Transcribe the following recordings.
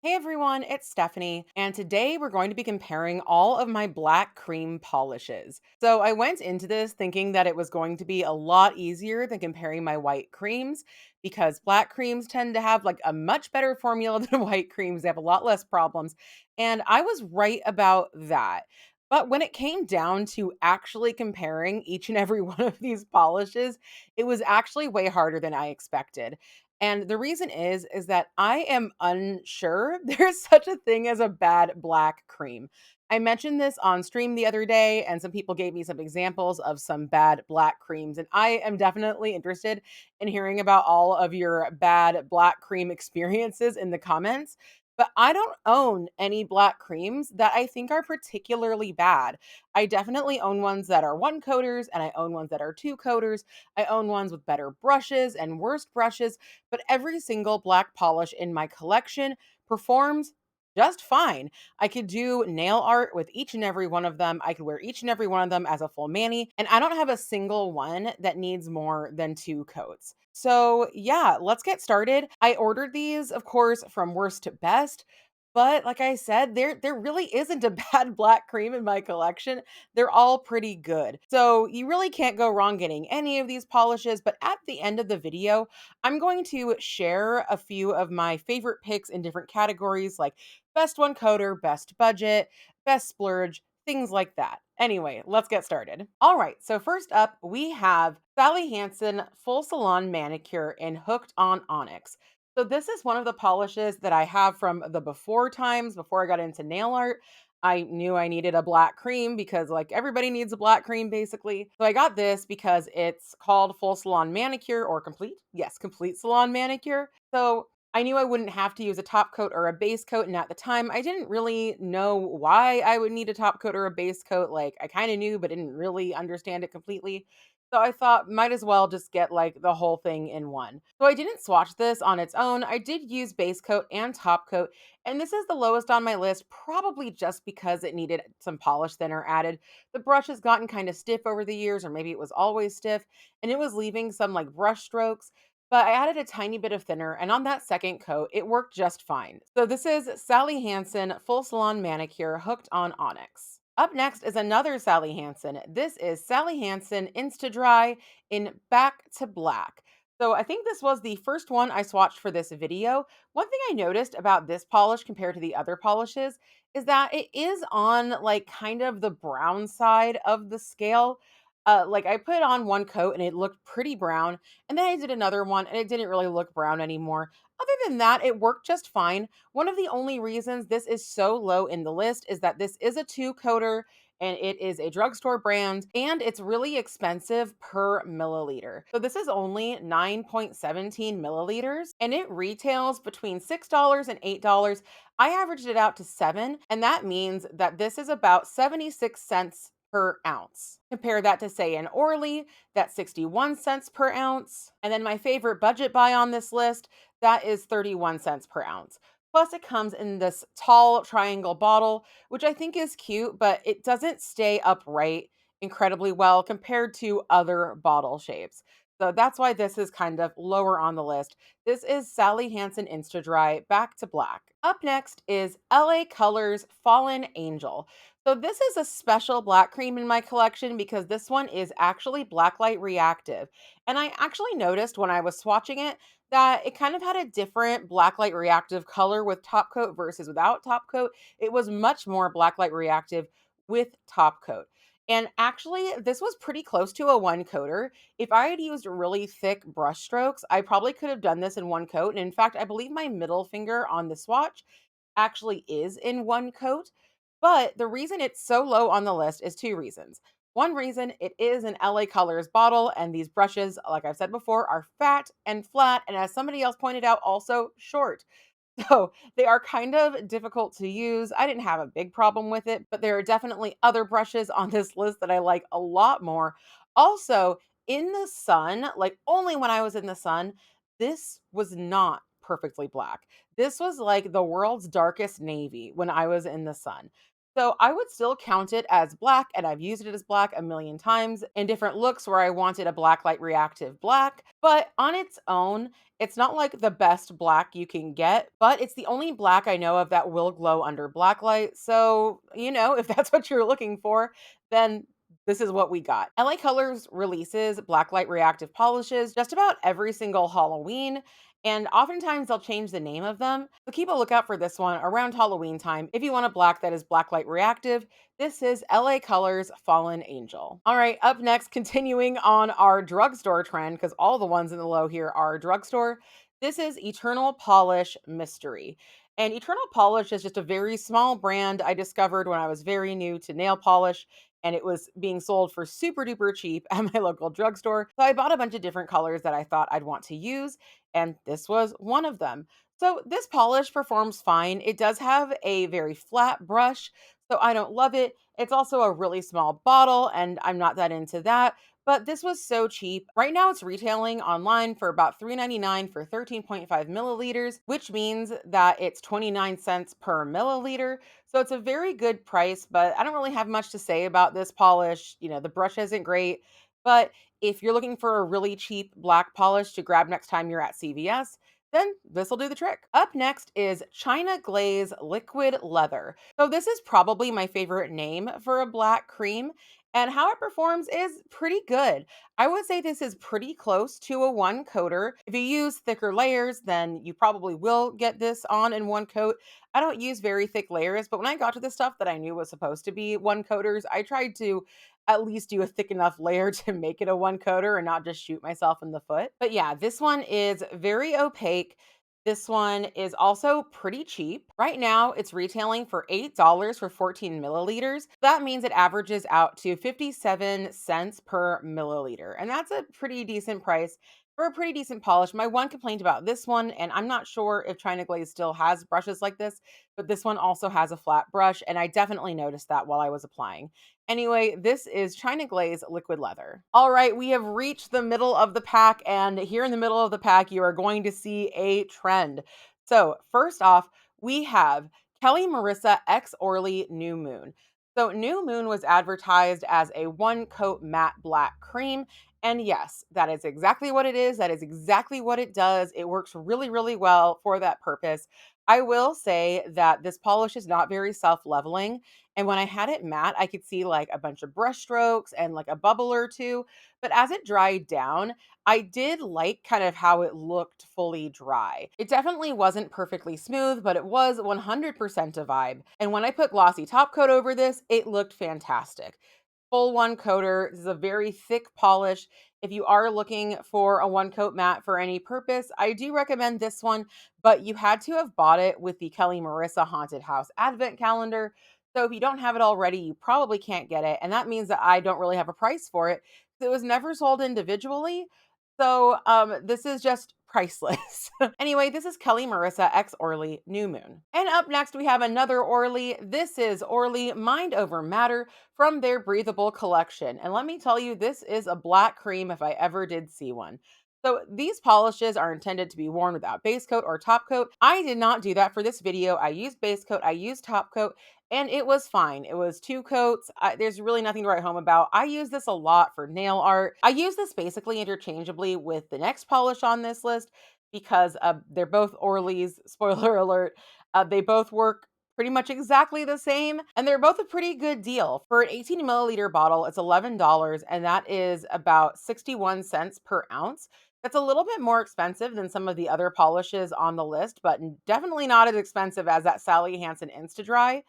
Hey everyone, it's Stephanie, and today we're going to be comparing all of my black cream polishes. So I went into this thinking that it was going to be a lot easier than comparing my white creams because black creams tend to have like a much better formula than white creams. They have a lot less problems. And I was right about that. But when it came down to actually comparing each and every one of these polishes, it was actually way harder than I expected. And the reason is that I am unsure there's such a thing as a bad black cream. I mentioned this on stream the other day, and some people gave me some examples of some bad black creams. And I am definitely interested in hearing about all of your bad black cream experiences in the comments. But I don't own any black creams that I think are particularly bad. I definitely own ones that are one coaters, and I own ones that are two coaters. I own ones with better brushes and worse brushes, but every single black polish in my collection performs just fine. I could do nail art with each and every one of them. I could wear each and every one of them as a full mani, and I don't have a single one that needs more than two coats. So, yeah, let's get started. I ordered these, of course, from worst to best. But like I said, there really isn't a bad black cream in my collection. They're all pretty good. So you really can't go wrong getting any of these polishes. But at the end of the video, I'm going to share a few of my favorite picks in different categories like best one coder, best budget, best splurge, things like that. Anyway, let's get started. All right, so first up, we have Sally Hansen Full Salon Manicure in Hooked on Onyx. So this is one of the polishes that I have from the before times before I got into nail art. I knew I needed a black cream because like everybody needs a black cream basically. So I got this because it's called Full Salon Manicure or Complete. Yes, Complete Salon Manicure. So I knew I wouldn't have to use a top coat or a base coat. And at the time, I didn't really know why I would need a top coat or a base coat. Like I kind of knew, but didn't really understand it completely. So I thought might as well just get like the whole thing in one. So I didn't swatch this on its own. I did use base coat and top coat, and this is the lowest on my list, probably just because it needed some polish thinner added. The brush has gotten kind of stiff over the years, or maybe it was always stiff, and it was leaving some like brush strokes. But I added a tiny bit of thinner, and on that second coat, it worked just fine. So this is Sally Hansen Full Salon Manicure Hooked on Onyx. Up next is another Sally Hansen. This is Sally Hansen Insta Dry in Back to Black. So I think this was the first one I swatched for this video. One thing I noticed about this polish compared to the other polishes is that it is on like kind of the brown side of the scale. Like I put on one coat and it looked pretty brown, and then I did another one and it didn't really look brown anymore. Other than that, it worked just fine. One of the only reasons this is so low in the list is that this is a two coater and it is a drugstore brand and it's really expensive per milliliter. So this is only 9.17 milliliters and it retails between $6 and $8. I averaged it out to 7, and that means that this is about 76 cents per ounce. Compare that to say an Orly, that's 61 cents per ounce. And then my favorite budget buy on this list, that is 31 cents per ounce. Plus, it comes in this tall triangle bottle, which I think is cute, but it doesn't stay upright incredibly well compared to other bottle shapes. So that's why this is kind of lower on the list. This is Sally Hansen Insta Dry Back to Black. Up next is LA Colors Fallen Angel. So this is a special black cream in my collection because this one is actually blacklight reactive. And I actually noticed when I was swatching it that it kind of had a different blacklight reactive color with top coat versus without top coat. It was much more blacklight reactive with top coat. And actually, this was pretty close to a one coater. If I had used really thick brush strokes, I probably could have done this in one coat. And in fact, I believe my middle finger on the swatch actually is in one coat. But the reason it's so low on the list is two reasons. One reason, it is an LA Colors bottle, and these brushes, like I've said before, are fat and flat, and as somebody else pointed out, also short. So they are kind of difficult to use. I didn't have a big problem with it, but there are definitely other brushes on this list that I like a lot more. Also, in the sun, like only when I was in the sun, this was not perfectly black. This was like the world's darkest navy when I was in the sun. So I would still count it as black, and I've used it as black a million times in different looks where I wanted a black light reactive black. But on its own, it's not like the best black you can get, but it's the only black I know of that will glow under black light. So, if that's what you're looking for, then this is what we got. LA Colors releases blacklight reactive polishes just about every single Halloween, and oftentimes they'll change the name of them. So keep a lookout for this one around Halloween time. If you want a black that is blacklight reactive, this is LA Colors Fallen Angel. All right, up next, continuing on our drugstore trend, because all the ones in the low here are drugstore. This is Eternal Polish Mystery. And Eternal Polish is just a very small brand I discovered when I was very new to nail polish, and it was being sold for super duper cheap at my local drugstore. So I bought a bunch of different colors that I thought I'd want to use, and this was one of them. So this polish performs fine. It does have a very flat brush, so I don't love it. It's also a really small bottle, and I'm not that into that. But this was so cheap. Right now, it's retailing online for about $3.99 for 13.5 milliliters, which means that it's 29 cents per milliliter. So it's a very good price, but I don't really have much to say about this polish. The brush isn't great, but if you're looking for a really cheap black polish to grab next time you're at CVS, then this will do the trick. Up next is China Glaze Liquid Leather. So this is probably my favorite name for a black cream, and how it performs is pretty good. I would say this is pretty close to a one coater. If you use thicker layers, then you probably will get this on in one coat. I don't use very thick layers, but when I got to the stuff that I knew was supposed to be one coaters, I tried to at least do a thick enough layer to make it a one coater and not just shoot myself in the foot. But yeah, this one is very opaque. This one is also pretty cheap. Right now, it's retailing for $8 for 14 milliliters. That means it averages out to 57 cents per milliliter. And that's a pretty decent price for a pretty decent polish. My one complaint about this one, and I'm not sure if China Glaze still has brushes like this, but this one also has a flat brush, and I definitely noticed that while I was applying. Anyway, this is China Glaze Liquid Leather. All right, we have reached the middle of the pack, and here in the middle of the pack, you are going to see a trend. So, first off, we have Kelli Marissa X Orly New Moon. So, New Moon was advertised as a one coat matte black cream. And yes, that is exactly what it is. That is exactly what it does. It works really, really well for that purpose. I will say that this polish is not very self leveling. And when I had it matte, I could see like a bunch of brush strokes and like a bubble or two. But as it dried down, I did like kind of how it looked fully dry. It definitely wasn't perfectly smooth, but it was 100% a vibe. And when I put glossy top coat over this, it looked fantastic. Full one coater. This is a very thick polish. If you are looking for a one coat matte for any purpose, I do recommend this one, but you had to have bought it with the Kelli Marissa Haunted House Advent Calendar. So if you don't have it already, you probably can't get it. And that means that I don't really have a price for it. So it was never sold individually. So this is just priceless. Anyway, this is Kelli Marissa X Orly New Moon. And up next, we have another Orly. This is Orly Mind Over Matter from their Breathable collection. And let me tell you, this is a black cream if I ever did see one. So these polishes are intended to be worn without base coat or top coat. I did not do that for this video. I used base coat, I used top coat, and it was fine. It was two coats. There's really nothing to write home about. I use this a lot for nail art. I use this basically interchangeably with the next polish on this list because they're both Orly's. Spoiler alert. They both work pretty much exactly the same, and they're both a pretty good deal. For an 18 milliliter bottle, it's $11, and that is about 61 cents per ounce. That's a little bit more expensive than some of the other polishes on the list, but definitely not as expensive as that Sally Hansen Insta Dry.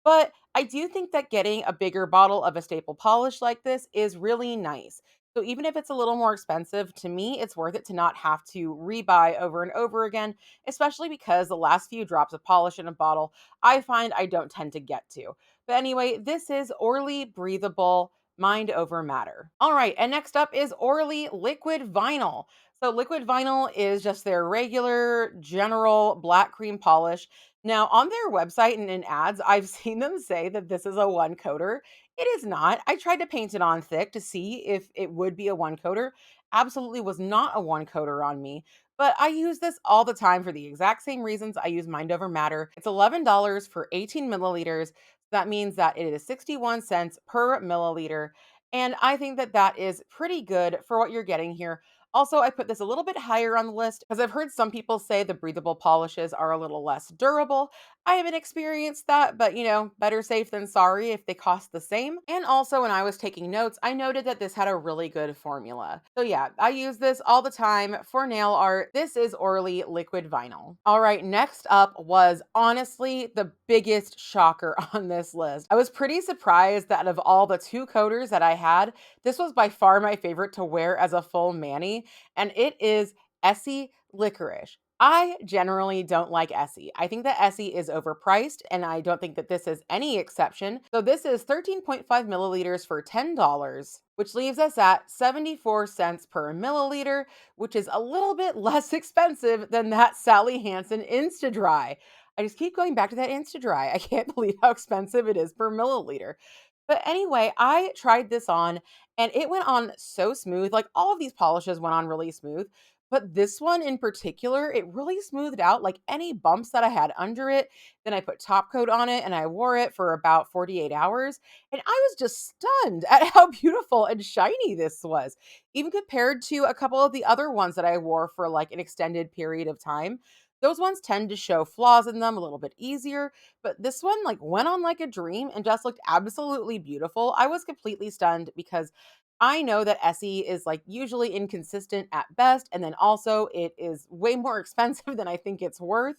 But I do think that getting a bigger bottle of a staple polish like this is really nice. So even if it's a little more expensive, to me, it's worth it to not have to rebuy over and over again, especially because the last few drops of polish in a bottle, I find I don't tend to get to. But anyway, this is Orly Breathable Mind Over Matter. All right, and next up is Orly Liquid Vinyl. So liquid vinyl is just their regular general black cream polish. Now, on their website and in ads, I've seen them say that this is a one coater. It is not. I tried to paint it on thick to see if it would be a one coater. Absolutely was not a one coater on me. But I use this all the time for the exact same reasons I use Mind Over Matter. It's $11 for 18 milliliters. That means that it is 61 cents per milliliter. And I think that that is pretty good for what you're getting here. Also, I put this a little bit higher on the list because I've heard some people say the breathable polishes are a little less durable. I haven't experienced that, but better safe than sorry if they cost the same. And also, when I was taking notes, I noted that this had a really good formula. So, yeah, I use this all the time for nail art. This is Orly liquid vinyl. All right, next up was honestly the biggest shocker on this list. I was pretty surprised that of all the two coaters that I had, this was by far my favorite to wear as a full mani, and it is Essie Licorice. I generally don't like Essie. I think that Essie is overpriced, and I don't think that this is any exception. So this is 13.5 milliliters for $10, which leaves us at 74 cents per milliliter, which is a little bit less expensive than that Sally Hansen Insta Dry. I just keep going back to that Insta Dry. I can't believe how expensive it is per milliliter. But anyway, I tried this on and it went on so smooth. Like all of these polishes went on really smooth, but this one in particular, it really smoothed out like any bumps that I had under it. Then I put top coat on it and I wore it for about 48 hours. And I was just stunned at how beautiful and shiny this was, even compared to a couple of the other ones that I wore for like an extended period of time. Those ones tend to show flaws in them a little bit easier, but this one like went on like a dream and just looked absolutely beautiful. I was completely stunned because I know that Essie is like usually inconsistent at best, and then also it is way more expensive than I think it's worth.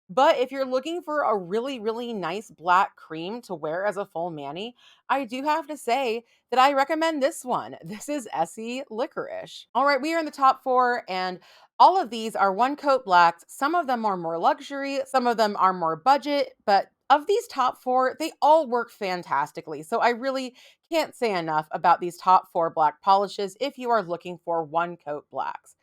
But if you're looking for a really, really nice black cream to wear as a full mani, I do have to say that I recommend this one. This is Essie Licorice. All right, we are in the top four, and all of these are one coat blacks. Some of them are more luxury, some of them are more budget, but of these top four, they all work fantastically. So I really can't say enough about these top four black polishes if you are looking for one coat blacks.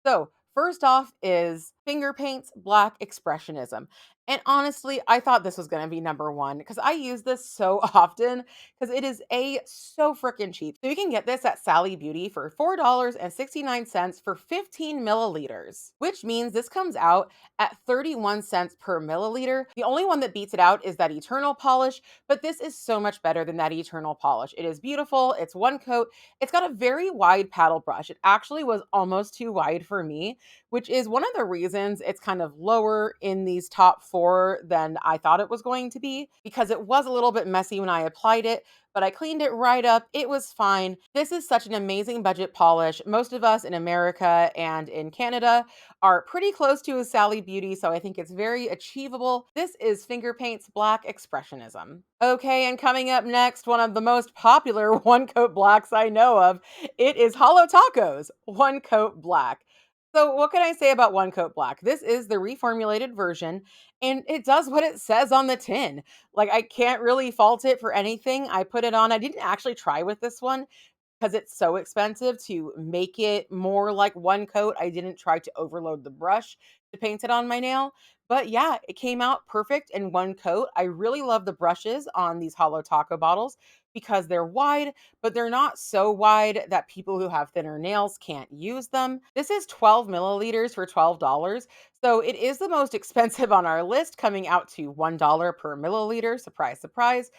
So, first off is Finger Paints Black Expressionism. And honestly, I thought this was going to be number one because I use this so often because it is so freaking cheap. So you can get this at Sally Beauty for $4.69 for 15 milliliters, which means this comes out at 31 cents per milliliter. The only one that beats it out is that Eternal polish, but this is so much better than that Eternal polish. It is beautiful. It's one coat. It's got a very wide paddle brush. It actually was almost too wide for me, which is one of the reasons it's kind of lower in these top four than I thought it was going to be, because it was a little bit messy when I applied it, but I cleaned it right up. It was fine. This is such an amazing budget polish. Most of us in America and in Canada are pretty close to a Sally Beauty, so I think it's very achievable. This is Finger Paints Black Expressionism. Okay, and coming up next, one of the most popular one coat blacks I know of, it is Holo Tacos One Coat Black. So, what can I say about One Coat Black? This is the reformulated version, and it does what it says on the tin. Like, I can't really fault it for anything. I put it on. I didn't actually try with this one because it's so expensive to make it more like one coat. I didn't try to overload the brush to paint it on my nail. But yeah, it came out perfect in one coat. I really love the brushes on these Holo Taco bottles because they're wide, but they're not so wide that people who have thinner nails can't use them. This is 12 milliliters for $12. So it is the most expensive on our list, coming out to $1 per milliliter. Surprise, surprise.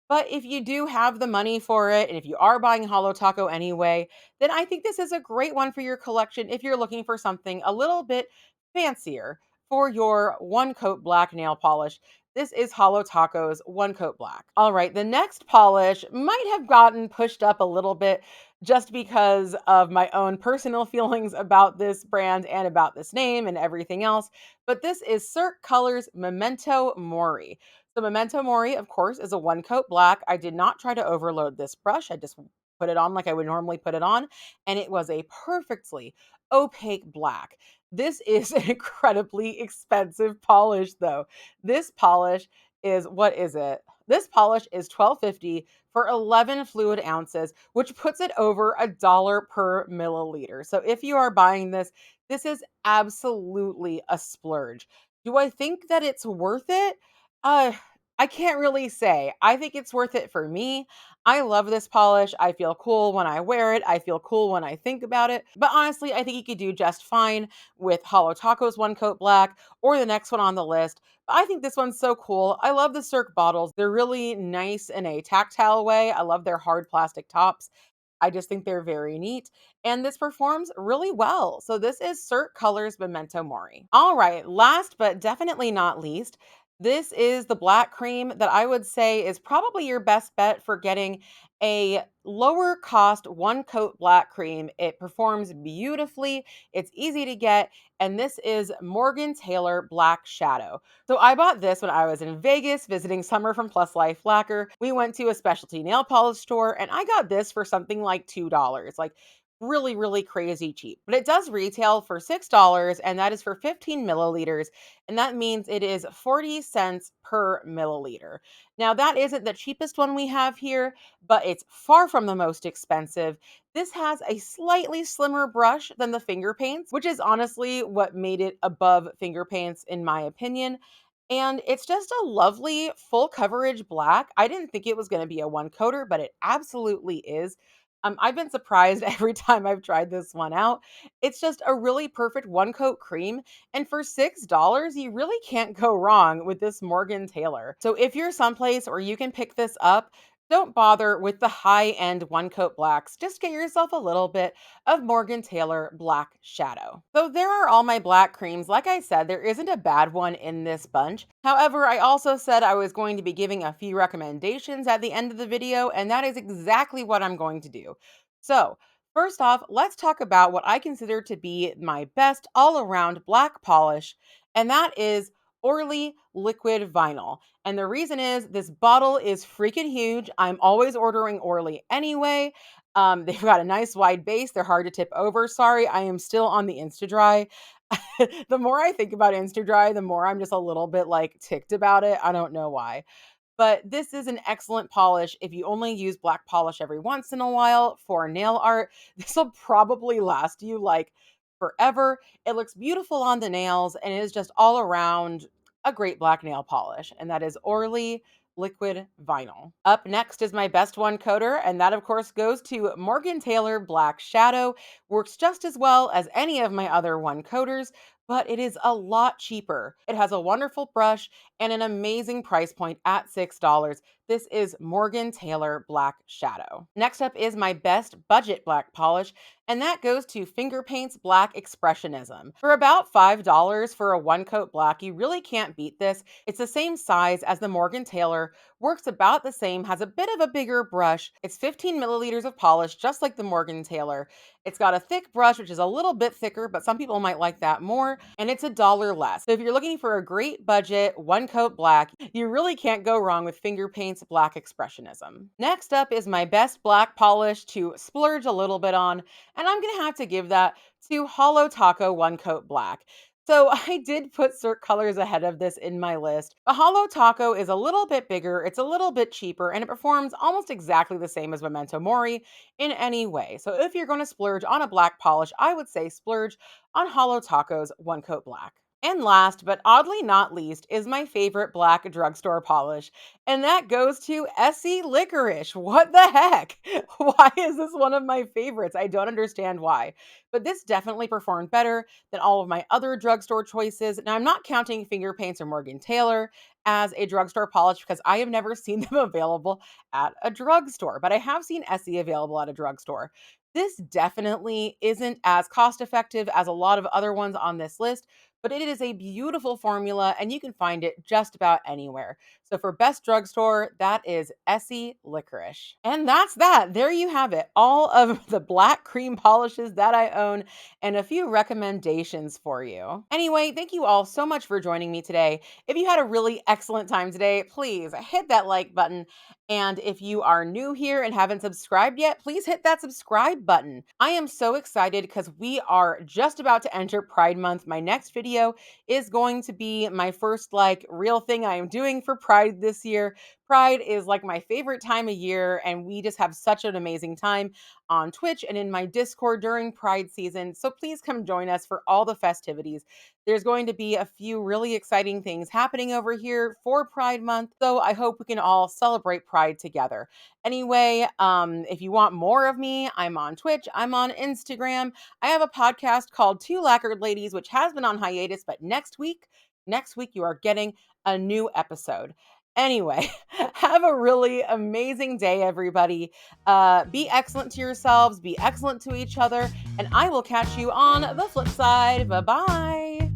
But if you do have the money for it, and if you are buying Holo Taco anyway, then I think this is a great one for your collection if you're looking for something a little bit fancier for your one coat black nail polish. This is Holo Taco's One Coat Black. All right, the next polish might have gotten pushed up a little bit just because of my own personal feelings about this brand and about this name and everything else. But this is Cirque Colors Memento Mori. So Memento Mori, of course, is a one coat black. I did not try to overload this brush. I just put it on like I would normally put it on, and it was a perfectly opaque black. This is an incredibly expensive polish, though. This polish is, what is it? This polish is $12.50 for 11 fluid ounces, which puts it over $1 per milliliter. So if you are buying this, this is absolutely a splurge. Do I think that it's worth it? Uh, I can't really say. I think it's worth it for me. I love this polish. I feel cool when I wear it. I feel cool when I think about it. But honestly, I think you could do just fine with Holo Taco's One Coat Black or the next one on the list. But I think this one's so cool. I love the Cirque bottles. They're really nice in a tactile way. I love their hard plastic tops. I just think they're very neat. And this performs really well. So this is Cirque Colors Memento Mori. All right, last but definitely not least, this is the black cream that I would say is probably your best bet for getting a lower cost one coat black cream. It performs beautifully, it's easy to get, and this is Morgan Taylor Black Shadow. So I bought this when I was in Vegas visiting Summer from Plus Life Lacquer. We went to a specialty nail polish store and I got this for something like $2. Like really, really crazy cheap. But it does retail for $6 and that is for 15 milliliters. And that means it is 40 cents per milliliter. Now, that isn't the cheapest one we have here, but it's far from the most expensive. This has a slightly slimmer brush than the finger paints, which is honestly what made it above finger paints, in my opinion. And it's just a lovely full coverage black. I didn't think it was going to be a one coater, but it absolutely is. I've been surprised every time I've tried this one out. It's just a really perfect one coat cream. And for $6, you really can't go wrong with this Morgan Taylor. So if you're someplace where you can pick this up, don't bother with the high end one coat blacks. Just get yourself a little bit of Morgan Taylor Black Shadow. So there are all my black creams. Like I said, there isn't a bad one in this bunch. However, I also said I was going to be giving a few recommendations at the end of the video, and that is exactly what I'm going to do. So, first off, let's talk about what I consider to be my best all around black polish, and that is Orly Liquid Vinyl. And the reason is this bottle is freaking huge. I'm always ordering Orly anyway. They've got a nice wide base. They're hard to tip over. Sorry, I am still on the Insta Dry. The more I think about Insta Dry, the more I'm just a little bit like ticked about it. I don't know why. But this is an excellent polish. If you only use black polish every once in a while for nail art, this will probably last you like forever. It looks beautiful on the nails and it is just all around a great black nail polish. And that is Orly Liquid Vinyl. Up next is my best one coater, and that of course goes to Morgan Taylor Black Shadow. Works just as well as any of my other one coaters, but it is a lot cheaper. It has a wonderful brush and an amazing price point at $6. This is Morgan Taylor Black Shadow. Next up is my best budget black polish, and that goes to Finger Paints Black Expressionism. For about $5 for a one coat black, you really can't beat this. It's the same size as the Morgan Taylor, works about the same, has a bit of a bigger brush. It's 15 milliliters of polish, just like the Morgan Taylor. It's got a thick brush, which is a little bit thicker, but some people might like that more, and it's $1 less. So if you're looking for a great budget, one coat black, you really can't go wrong with Finger Paints Black Expressionism. Next up is my best black polish to splurge a little bit on, and I'm gonna have to give that to Holo Taco One Coat Black. So I did put Cirque colors ahead of this in my list. A Holo Taco is a little bit bigger, it's a little bit cheaper, and it performs almost exactly the same as Memento Mori in any way. So if you're going to splurge on a black polish, I would say splurge on Holo Taco's One Coat Black. And last, but oddly not least, is my favorite black drugstore polish, and that goes to Essie Licorice. What the heck? Why is this one of my favorites? I don't understand why. But this definitely performed better than all of my other drugstore choices. Now, I'm not counting Finger Paints or Morgan Taylor as a drugstore polish because I have never seen them available at a drugstore, but I have seen Essie available at a drugstore. This definitely isn't as cost effective as a lot of other ones on this list, but it is a beautiful formula and you can find it just about anywhere. So for best drugstore, that is Essie Licorice. And that's that. There you have it. All of the black cream polishes that I own and a few recommendations for you. Anyway, thank you all so much for joining me today. If you had a really excellent time today, please hit that like button. And if you are new here and haven't subscribed yet, please hit that subscribe button. I am so excited because we are just about to enter Pride Month. My next video is going to be my first like real thing I am doing for Pride this year. Pride is like my favorite time of year, and we just have such an amazing time on Twitch and in my Discord during Pride season. So please come join us for all the festivities. There's going to be a few really exciting things happening over here for Pride Month. So I hope we can all celebrate Pride together. Anyway, if you want more of me, I'm on Twitch, I'm on Instagram. I have a podcast called Two Lacquered Ladies, which has been on hiatus, but next week you are getting a new episode. Anyway, have a really amazing day, everybody. Be excellent to yourselves, be excellent to each other, and I will catch you on the flip side. Bye bye.